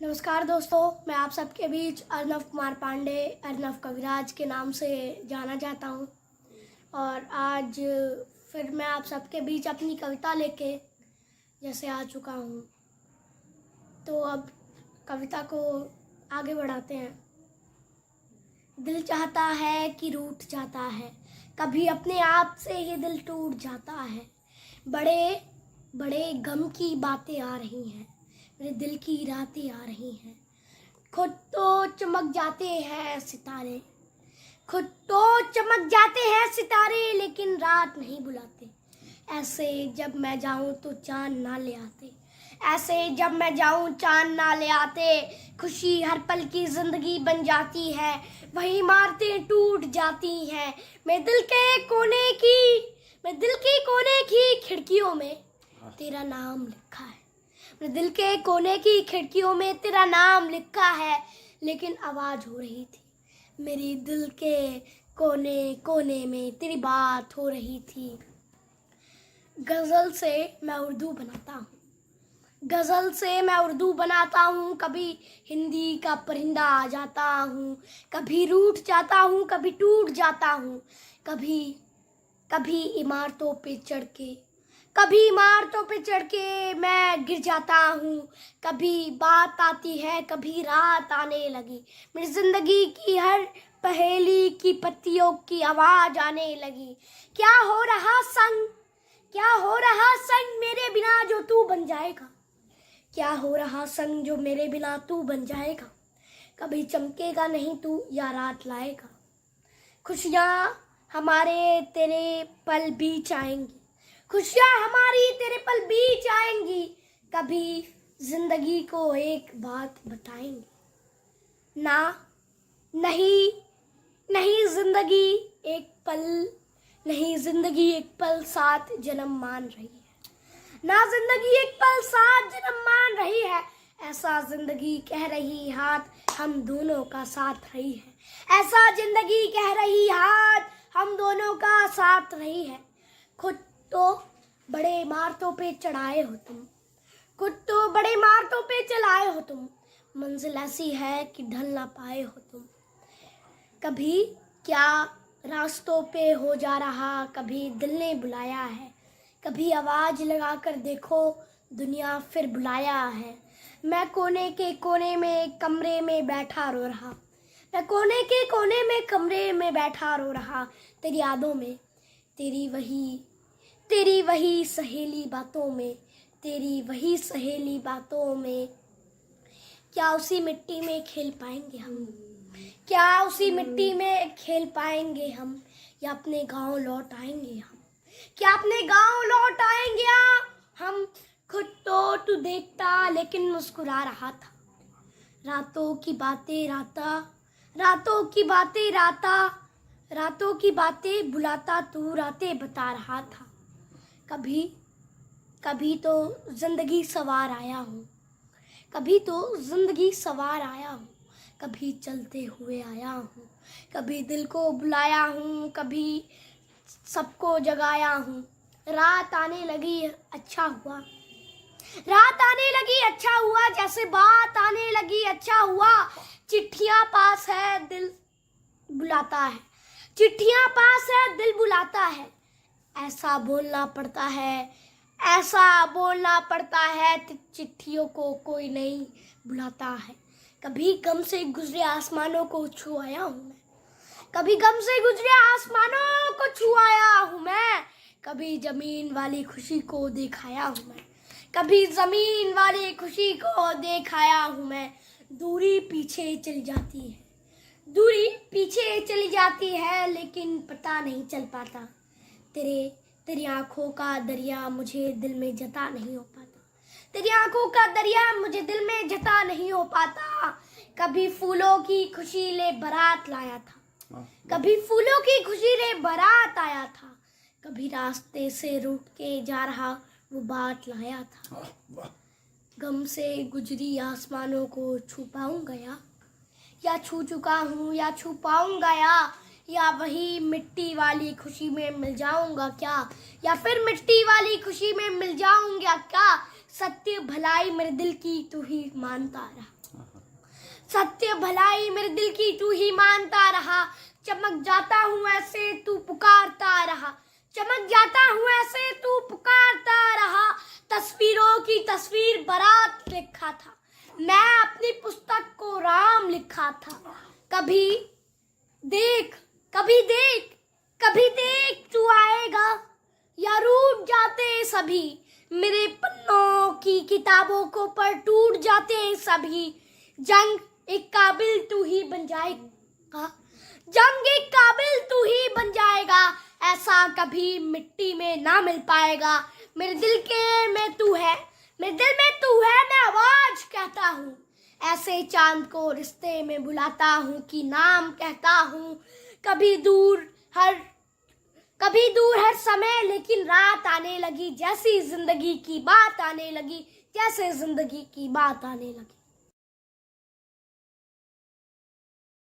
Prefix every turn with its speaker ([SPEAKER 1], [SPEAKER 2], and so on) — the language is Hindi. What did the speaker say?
[SPEAKER 1] नमस्कार दोस्तों, मैं आप सबके बीच अर्नव कुमार पांडे अर्नव कविराज के नाम से जाना जाता हूँ। और आज फिर मैं आप सबके बीच अपनी कविता लेके जैसे आ चुका हूँ। तो अब कविता को आगे बढ़ाते हैं। दिल चाहता है कि रूठ जाता है, कभी अपने आप से ही दिल टूट जाता है। बड़े बड़े गम की बातें आ रही हैं, मेरे दिल की रातें आ रही हैं। खुद तो चमक जाते हैं सितारे, खुद तो चमक जाते हैं सितारे, लेकिन रात नहीं बुलाते। ऐसे जब मैं जाऊं तो चांद ना ले आते, ऐसे जब मैं जाऊं चांद ना ले आते। खुशी हर पल की जिंदगी बन जाती है, वही इमारतें टूट जाती हैं। मैं दिल के कोने की खिड़कियों में तेरा नाम लिखा है, मेरे दिल के कोने की खिड़कियों में तेरा नाम लिखा है। लेकिन आवाज हो रही थी, मेरी दिल के कोने कोने में तेरी बात हो रही थी। गजल से मैं उर्दू बनाता हूँ, गजल से मैं उर्दू बनाता हूँ। कभी हिंदी का परिंदा आ जाता हूँ, कभी रूठ जाता हूँ, कभी टूट जाता हूँ। कभी इमारतों पे चढ़ के मैं गिर जाता हूँ। कभी बात आती है, कभी रात आने लगी, मेरी जिंदगी की हर पहेली की पत्तियों की आवाज आने लगी। क्या हो रहा संग मेरे बिना जो तू बन जाएगा, क्या हो रहा संग जो मेरे बिना तू बन जाएगा। कभी चमकेगा नहीं तू या रात लाएगा, खुशियाँ हमारे तेरे पल बीच आएंगी, खुशियाँ हमारी तेरे पल बीच आएंगी। कभी जिंदगी को एक बात बताएंगे ना, नहीं जिंदगी एक पल साथ जन्म मान रही है, ना जिंदगी एक पल साथ जन्म मान रही है। ऐसा जिंदगी कह रही हाथ हम दोनों का साथ रही है, ऐसा जिंदगी कह रही हाथ हम दोनों का साथ रही है। खुद तो बड़े इमारतों पे चढ़ाए हो तुम, खुद तो बड़े इमारतों पे चलाए हो तुम। मंजिल ऐसी है कि ढल ना पाए हो तुम। कभी क्या रास्तों पे हो जा रहा, कभी दिल ने बुलाया है, कभी आवाज लगा कर देखो दुनिया फिर बुलाया है। मैं कोने के कोने में कमरे में बैठा रो रहा, मैं कोने के कोने में कमरे में बैठा रो रहा। तेरी यादों में, तेरी वही सहेली बातों में, तेरी वही सहेली बातों में। क्या उसी मिट्टी में खेल पाएंगे हम, क्या उसी मिट्टी में खेल पाएंगे हम, या अपने गांव लौट आएंगे हम, क्या अपने गांव लौट आएंगे हम। खुद तो तू देखता लेकिन मुस्कुरा रहा था, रातों की बातें बुलाता तू रातें बता रहा था। कभी तो जिंदगी सवार आया हूँ, कभी चलते हुए आया हूँ, कभी दिल को बुलाया हूँ, कभी सबको जगाया हूँ। रात आने लगी अच्छा हुआ, जैसे बात आने लगी अच्छा हुआ। चिट्ठियाँ पास है दिल बुलाता है, ऐसा बोलना पड़ता है चिट्ठियों को कोई नहीं बुलाता है। कभी गम से गुजरे आसमानों को छुआया हूँ मैं, कभी जमीन वाली खुशी को दिखाया हूँ मैं। दूरी पीछे चली जाती है लेकिन पता नहीं चल पाता। तेरी आंखों का दरिया मुझे दिल में जता नहीं हो पाता। कभी फूलों की खुशी ले बारात आया था, कभी रास्ते से रूठ के जा रहा वो बात लाया था। गम से गुजरी आसमानों को छू पाऊंगा या छू चुका हूँ या छू पाऊंगा, या वही मिट्टी वाली खुशी में मिल जाऊंगा क्या, या फिर मिट्टी वाली खुशी में मिल जाऊंगा क्या। सत्य भलाई मेरे दिल की तू ही मानता रहा। सत्य भलाई मेरे दिल की तू ही मानता रहा, चमक जाता हूँ ऐसे तू पुकारता रहा, चमक जाता हूँ ऐसे तू पुकारता रहा। तस्वीरों की तस्वीर बारात लिखा था, मैं अपनी पुस्तक को राम लिखा था। कभी देख कभी देख कभी देख तू आएगा, या रूठ जाते सभी मेरे पन्नों की किताबों को पर टूट जाते सभी। जंग एक काबिल तू ही बन जाएगा, जंग एक काबिल तू ही बन जाएगा, ऐसा कभी मिट्टी में ना मिल पाएगा। मेरे दिल में तू है, मेरे दिल में तू है, मैं आवाज कहता हूँ, ऐसे चांद को रिश्ते में बुलाता हूँ कि नाम कहता हूँ। कभी दूर हर समय लेकिन रात आने लगी, जैसी जिंदगी की बात आने लगी, जैसे जिंदगी की बात आने लगी।